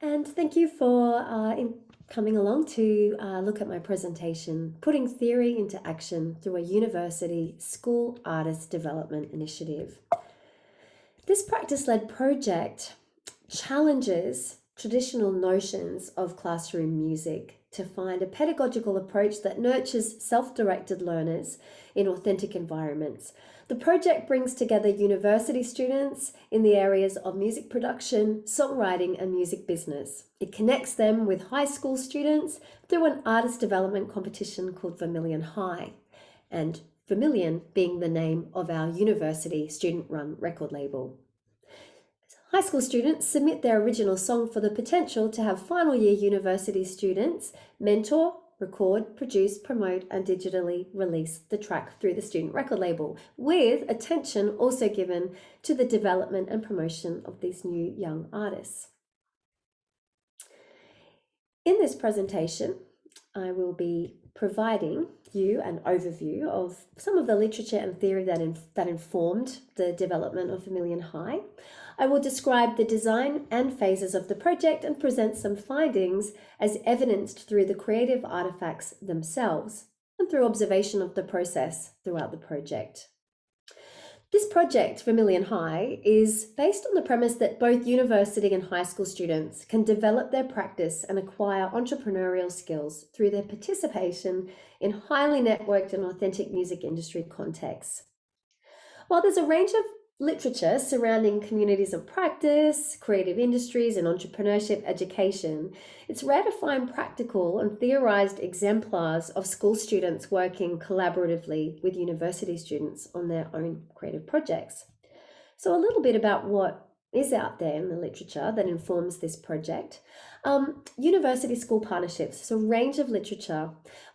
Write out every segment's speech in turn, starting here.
And thank you for coming along to look at my presentation, Putting Theory into Action Through a University School Artist Development Initiative. This practice-led project challenges traditional notions of classroom music to find a pedagogical approach that nurtures self-directed learners in authentic environments. The project brings together university students in the areas of music production, songwriting, and music business. It connects them with high school students through an artist development competition called Vermilion High, and Vermilion being the name of our university student-run record label. High school students submit their original song for the potential to have final year university students mentor, record, produce, promote, and digitally release the track through the student record label, with attention also given to the development and promotion of these new young artists. In this presentation, I will be providing you an overview of some of the literature and theory that informed the development of Vermilion High. I will describe the design and phases of the project and present some findings as evidenced through the creative artifacts themselves and through observation of the process throughout the project. This project, Vermilion High, is based on the premise that both university and high school students can develop their practice and acquire entrepreneurial skills through their participation in highly networked and authentic music industry contexts. While there's a range of literature surrounding communities of practice, creative industries, and entrepreneurship education, it's rare to find practical and theorized exemplars of school students working collaboratively with university students on their own creative projects. So a little bit about what is out there in the literature that informs this project. University school partnerships, so a range of literature,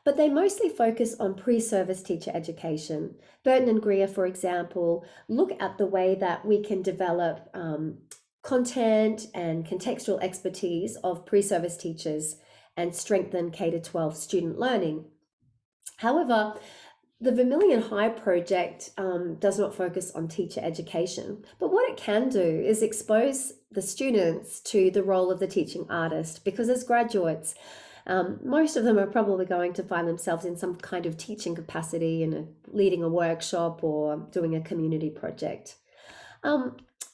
but they mostly focus on pre-service teacher education. Burton and Greer, for example, look at the way that we can develop content and contextual expertise of pre-service teachers and strengthen K-12 student learning. However, the Vermilion High project does not focus on teacher education, but what it can do is expose the students to the role of the teaching artist, because as graduates, most of them are probably going to find themselves in some kind of teaching capacity, leading a workshop or doing a community project.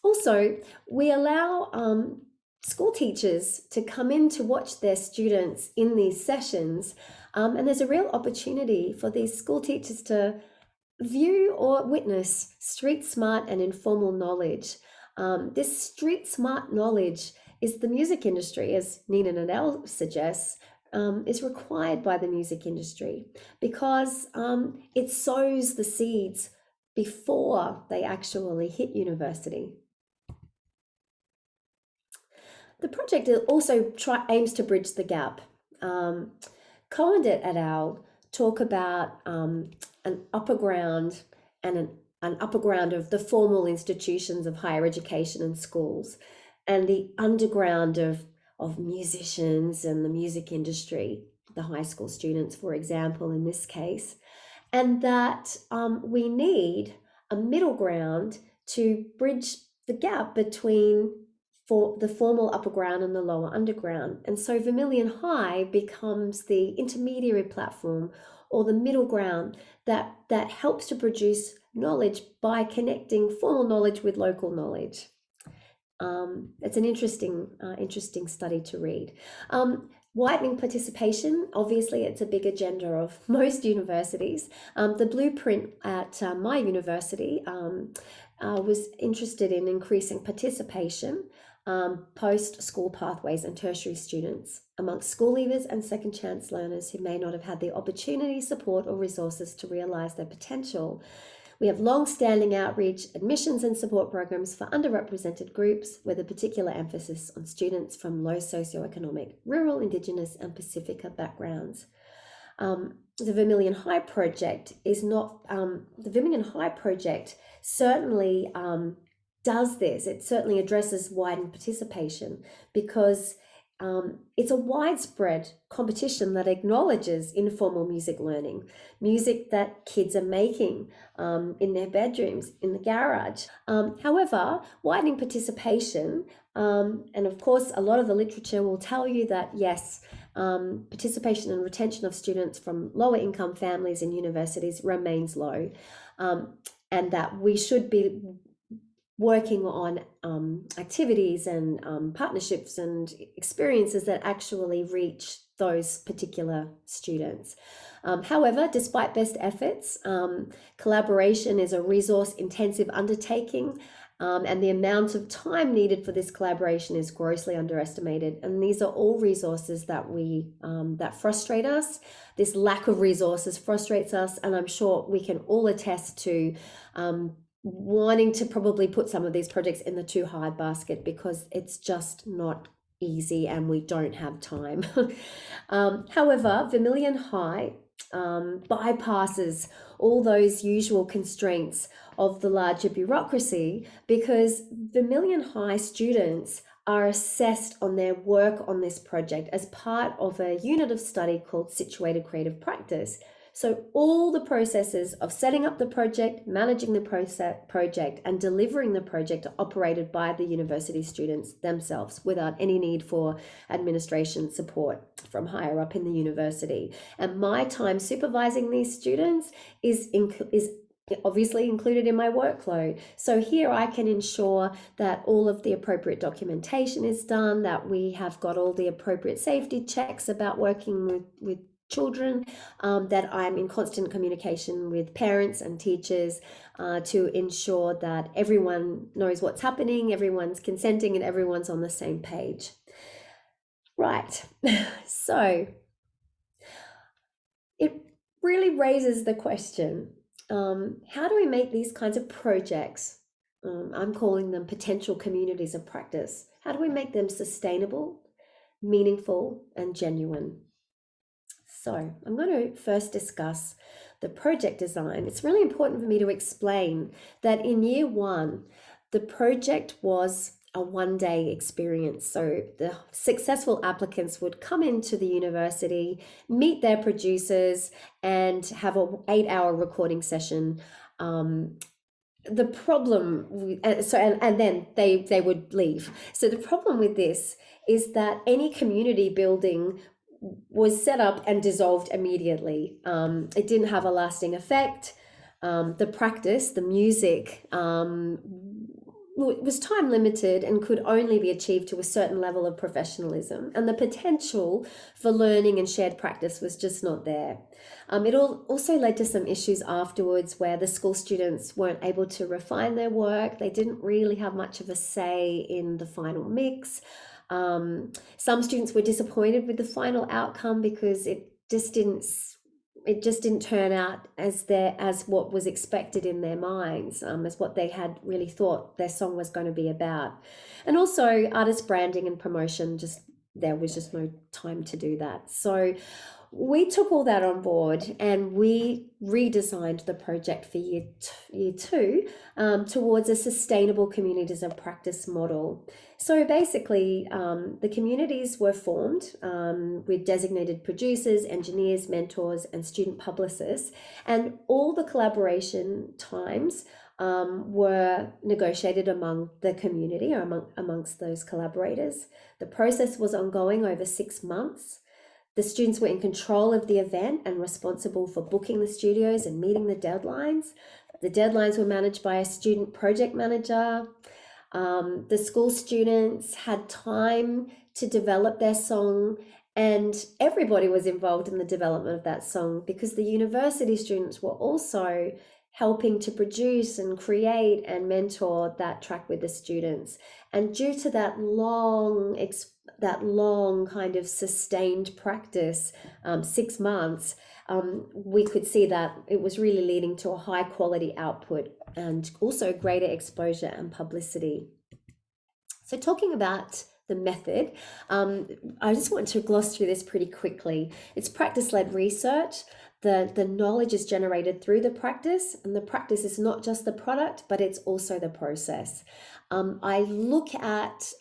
Also, we allow school teachers to come in to watch their students in these sessions, and there's a real opportunity for these school teachers to view or witness street smart and informal knowledge. This street smart knowledge is the music industry, as Nina Nanell suggests, is required by the music industry because it sows the seeds before they actually hit university. The project also aims to bridge the gap. Cohendet et al. Talk about an upper ground and an upper ground of the formal institutions of higher education and schools, and the underground of musicians and the music industry, the high school students, for example, in this case, and that we need a middle ground to bridge the gap between the formal upper ground and the lower underground. And so Vermilion High becomes the intermediary platform or the middle ground that helps to produce knowledge by connecting formal knowledge with local knowledge. It's an interesting study to read. Widening participation, obviously it's a big agenda of most universities. The blueprint at my university was interested in increasing participation post-school pathways and tertiary students amongst school leavers and second chance learners who may not have had the opportunity, support, or resources to realize their potential. We have long-standing outreach, admissions and support programs for underrepresented groups with a particular emphasis on students from low socioeconomic, rural, Indigenous and Pacifica backgrounds. The Vermilion High project is not, the Vermilion High project certainly does this. It certainly addresses widened participation because it's a widespread competition that acknowledges informal music learning, music that kids are making in their bedrooms, in the garage. However, widening participation, and of course, a lot of the literature will tell you that yes, participation and retention of students from lower income families in universities remains low, and that we should be working on activities and partnerships and experiences that actually reach those particular students. However, despite best efforts, collaboration is a resource-intensive undertaking, and the amount of time needed for this collaboration is grossly underestimated. And these are all resources that that frustrate us. This lack of resources frustrates us, and I'm sure we can all attest to wanting to probably put some of these projects in the too hard basket because it's just not easy and we don't have time. However, Vermilion High bypasses all those usual constraints of the larger bureaucracy because Vermilion High students are assessed on their work on this project as part of a unit of study called Situated Creative Practice. So all the processes of setting up the project, managing the project, and delivering the project are operated by the university students themselves without any need for administration support from higher up in the university. And my time supervising these students is obviously included in my workload. So here I can ensure that all of the appropriate documentation is done, that we have got all the appropriate safety checks about working with children, that I'm in constant communication with parents and teachers to ensure that everyone knows what's happening, everyone's consenting, and everyone's on the same page. Right, so it really raises the question, how do we make these kinds of projects, I'm calling them potential communities of practice, how do we make them sustainable, meaningful, and genuine? So I'm going to first discuss the project design. It's really important for me to explain that in year one, the project was a one-day experience. So the successful applicants would come into the university, meet their producers, and have an 8-hour recording session. The problem, and then they would leave. So the problem with this is that any community building was set up and dissolved immediately. It didn't have a lasting effect. The practice, the music, was time limited and could only be achieved to a certain level of professionalism. And the potential for learning and shared practice was just not there. It also led to some issues afterwards where the school students weren't able to refine their work. They didn't really have much of a say in the final mix. Some students were disappointed with the final outcome because it just didn't turn out as what was expected in their minds, as what they had really thought their song was going to be about. And also artist branding and promotion, there was just no time to do that. So we took all that on board and we redesigned the project for year two towards a sustainable communities of practice model. So basically, the communities were formed with designated producers, engineers, mentors, and student publicists, and all the collaboration times were negotiated among the community or amongst those collaborators. The process was ongoing over 6 months. The students were in control of the event and responsible for booking the studios and meeting the deadlines. The deadlines were managed by a student project manager. The school students had time to develop their song, and everybody was involved in the development of that song because the university students were also helping to produce and create and mentor that track with the students. And due to that long kind of sustained practice, 6 months, we could see that it was really leading to a high quality output and also greater exposure and publicity. So talking about the method, I just want to gloss through this pretty quickly. It's practice-led research. The knowledge is generated through the practice, and the practice is not just the product, but it's also the process. I look at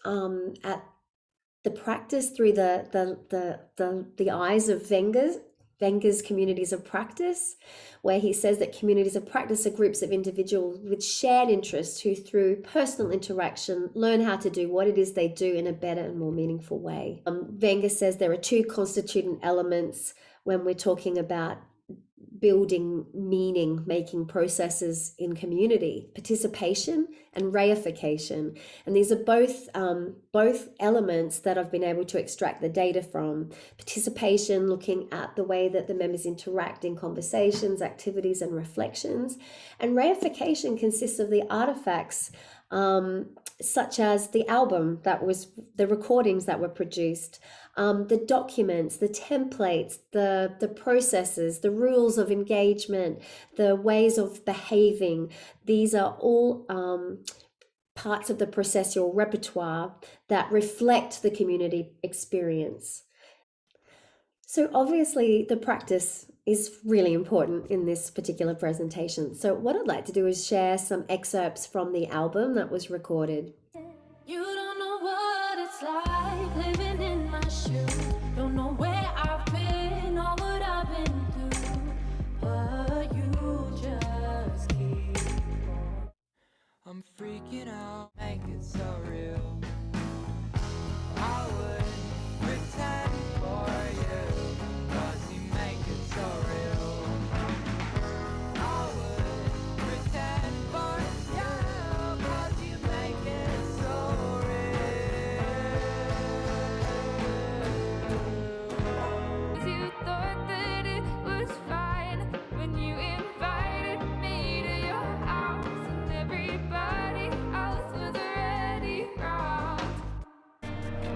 the practice through the eyes of Wenger's communities of practice, where he says that communities of practice are groups of individuals with shared interests who, through personal interaction, learn how to do what it is they do in a better and more meaningful way. Wenger says there are two constituent elements when we're talking about building meaning making processes in community: participation and reification. And these are both elements that I've been able to extract the data from. Participation, looking at the way that the members interact in conversations, activities, and reflections. And reification consists of the artifacts such as the album that was, the recordings that were produced, the documents, the templates, the processes, the rules of engagement, the ways of behaving. These are all parts of the processual repertoire that reflect the community experience. So obviously the practice is really important in this particular presentation. So what I'd like to do is share some excerpts from the album that was recorded. You don't know what it's like living in my shoes. Don't know where I've been or what I've been through, but you just keep on. I'm freaking out, make it so real. I would pretend for you, 'cause you make it so real. I would pretend for you, 'cause you make it so real. You thought that it was fine when you invited me to your house and everybody else was already wrong.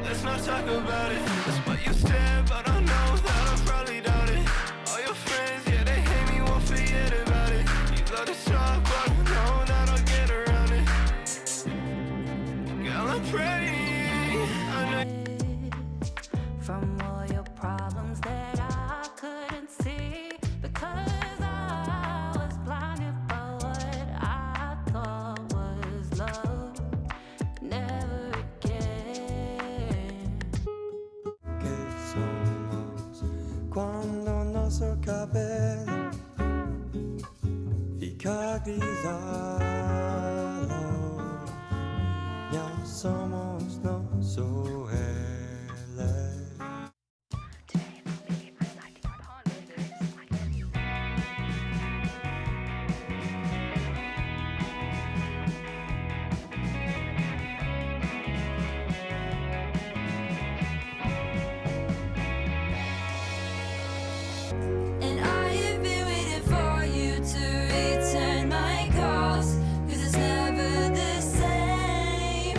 Let's not talk about it. That's what you said, but I know that I probably doubt it. All your friends, yeah, they hate me, won't forget about it. You love to talk, but I know that I'll get around it. Girl, I'm praying. I know. From all your problems that I couldn't see, because I was blinded by what I thought was love. Never again. Que somos cuando nuestro cabello fica grisado. Ya somos nosso ele. And I have been waiting for you to return my calls, 'cause it's never the same.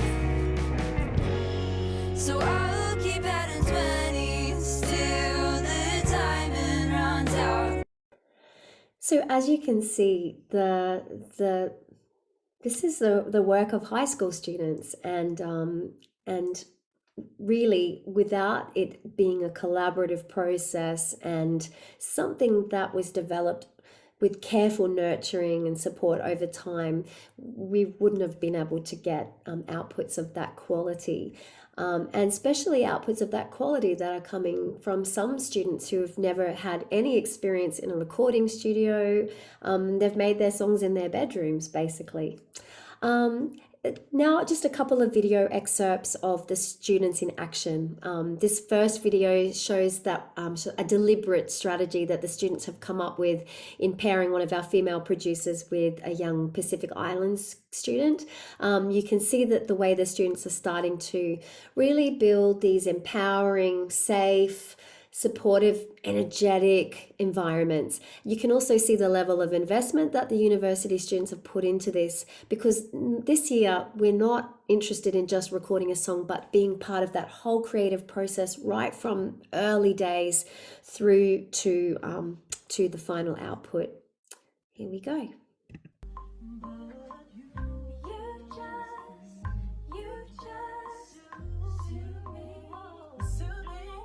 So I'll keep adding 20s till the diamond runs out. So as you can see, this is the work of high school students, and really, without it being a collaborative process and something that was developed with careful nurturing and support over time, we wouldn't have been able to get outputs of that quality. And especially outputs of that quality that are coming from some students who have never had any experience in a recording studio. They've made their songs in their bedrooms, basically. Now, just a couple of video excerpts of the students in action. This first video shows that a deliberate strategy that the students have come up with in pairing one of our female producers with a young Pacific Islands student. You can see that the way the students are starting to really build these empowering, safe, supportive, energetic environments. You can also see the level of investment that the university students have put into this, because this year we're not interested in just recording a song, but being part of that whole creative process right from early days through to the final output. Here we go.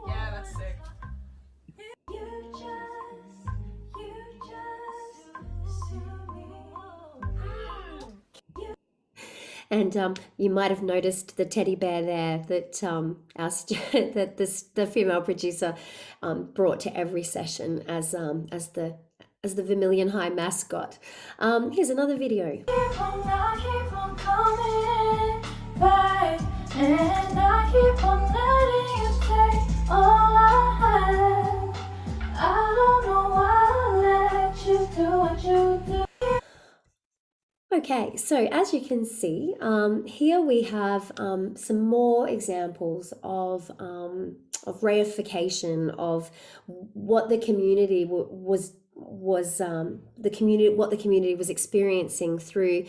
Yeah, that's sick. And you might have noticed the teddy bear there that that the female producer brought to every session as the Vermilion High mascot. Here's another video. Keep on coming back, and I keep on letting you take all I have. I don't know why I let you do what you do. Okay, so as you can see, here we have some more examples of reification of what the community was the community was experiencing through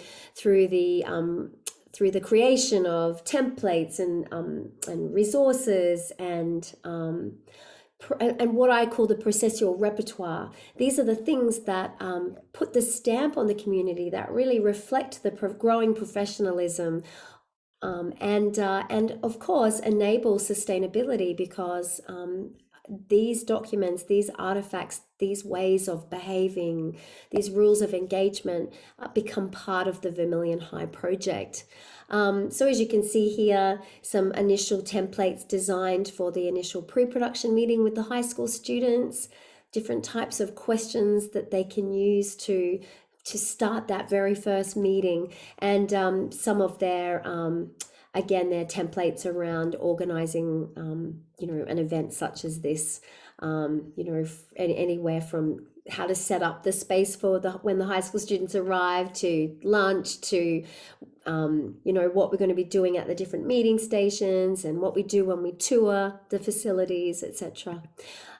the creation of templates and resources and what I call the processual repertoire. These are the things that put the stamp on the community, that really reflect the growing professionalism and of course enable sustainability, because these documents, these artifacts, these ways of behaving, these rules of engagement become part of the Vermilion High project. So as you can see here, some initial templates designed for the initial pre-production meeting with the high school students, different types of questions that they can use to start that very first meeting, and some of their again, their templates around organizing an event such as this, anywhere from how to set up the space for when the high school students arrive, to lunch, to what we're going to be doing at the different meeting stations, and what we do when we tour the facilities, etc.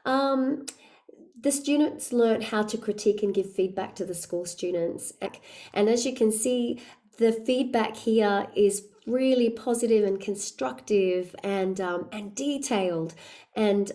The students learned how to critique and give feedback to the school students. And as you can see, the feedback here is really positive and constructive and detailed. And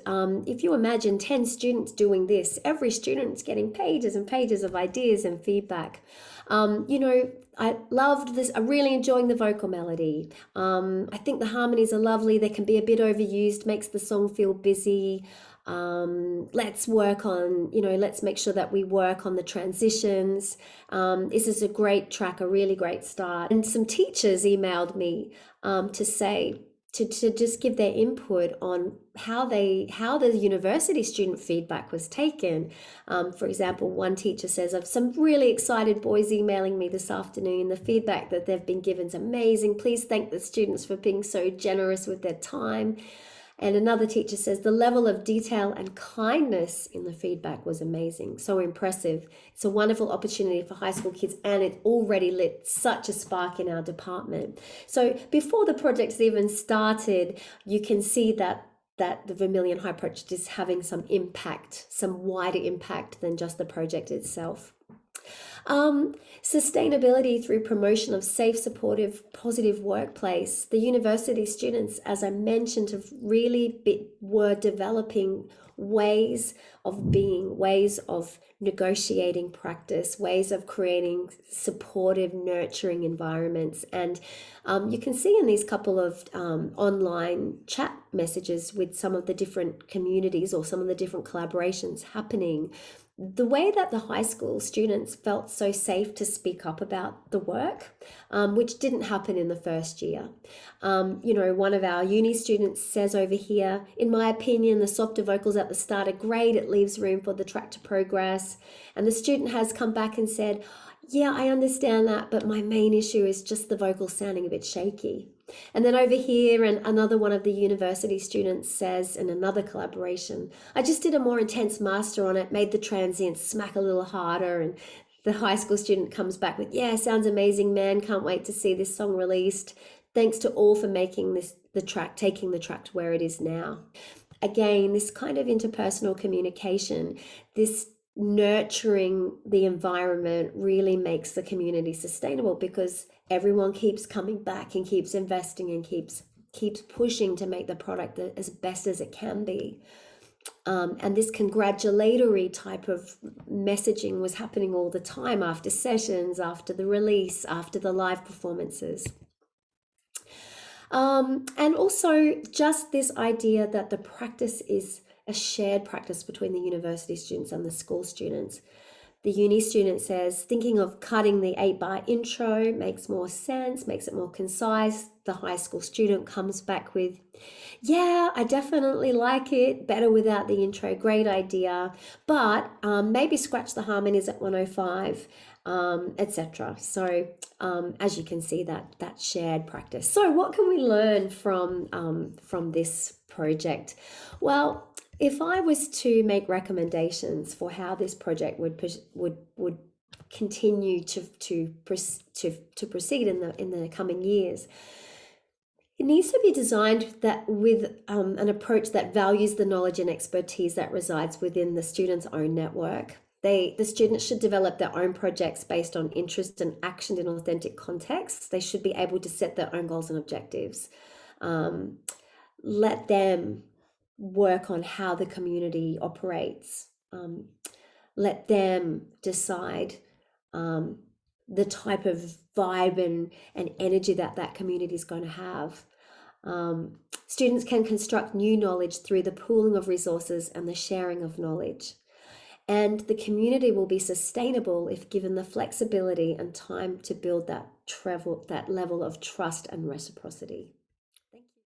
if you imagine 10 students doing this, every student's getting pages and pages of ideas and feedback. I loved this. I'm really enjoying the vocal melody. I think the harmonies are lovely. They can be a bit overused, makes the song feel busy. Let's work on, let's make sure that we work on the transitions. This is a great track, a really great start. And some teachers emailed me to say, to just give their input on how the university student feedback was taken. For example, one teacher says, "I've some really excited boys emailing me this afternoon. The feedback that they've been given is amazing. Please thank the students for being so generous with their time." And another teacher says, "The level of detail and kindness in the feedback was amazing, so impressive. It's a wonderful opportunity for high school kids, and it already lit such a spark in our department." So before the project's even started, you can see that the Vermilion High project is having some impact, some wider impact than just the project itself. Sustainability through promotion of safe, supportive, positive workplace. The university students, as I mentioned, have really were developing ways of being, ways of negotiating practice, ways of creating supportive, nurturing environments. And you can see in these couple of online chat messages with some of the different communities or some of the different collaborations happening, the way that the high school students felt so safe to speak up about the work, which didn't happen in the first year. One of our uni students says over here, "In my opinion, the softer vocals at the start are great. It leaves room for the track to progress." And the student has come back and said, "Yeah, I understand that, but my main issue is just the vocals sounding a bit shaky." And then over here, and another one of the university students says in another collaboration, "I just did a more intense master on it, made the transients smack a little harder." And the high school student comes back with, "Yeah, sounds amazing, man. Can't wait to see this song released. Thanks to all for making taking the track to where it is now." Again, this kind of interpersonal communication, this nurturing the environment, really makes the community sustainable, because everyone keeps coming back and keeps investing and keeps pushing to make the product as best as it can be. And this congratulatory type of messaging was happening all the time, after sessions, after the release, after the live performances. And also just this idea that the practice is a shared practice between the university students and the school students. The uni student says, thinking of cutting the 8-bar intro makes more sense, makes it more concise. The high school student comes back with, yeah, I definitely like it, better without the intro, great idea, but maybe scratch the harmonies at 105, etc. So as you can see, that shared practice. So what can we learn from this project? Well, if I was to make recommendations for how this project would continue to proceed in the coming years, it needs to be designed that with an approach that values the knowledge and expertise that resides within the student's own network. The students should develop their own projects based on interest and action in authentic contexts. They should be able to set their own goals and objectives. Let them work on how the community operates. Let them decide the type of vibe and energy that community is going to have. Students can construct new knowledge through the pooling of resources and the sharing of knowledge. And the community will be sustainable if given the flexibility and time to build that level of trust and reciprocity.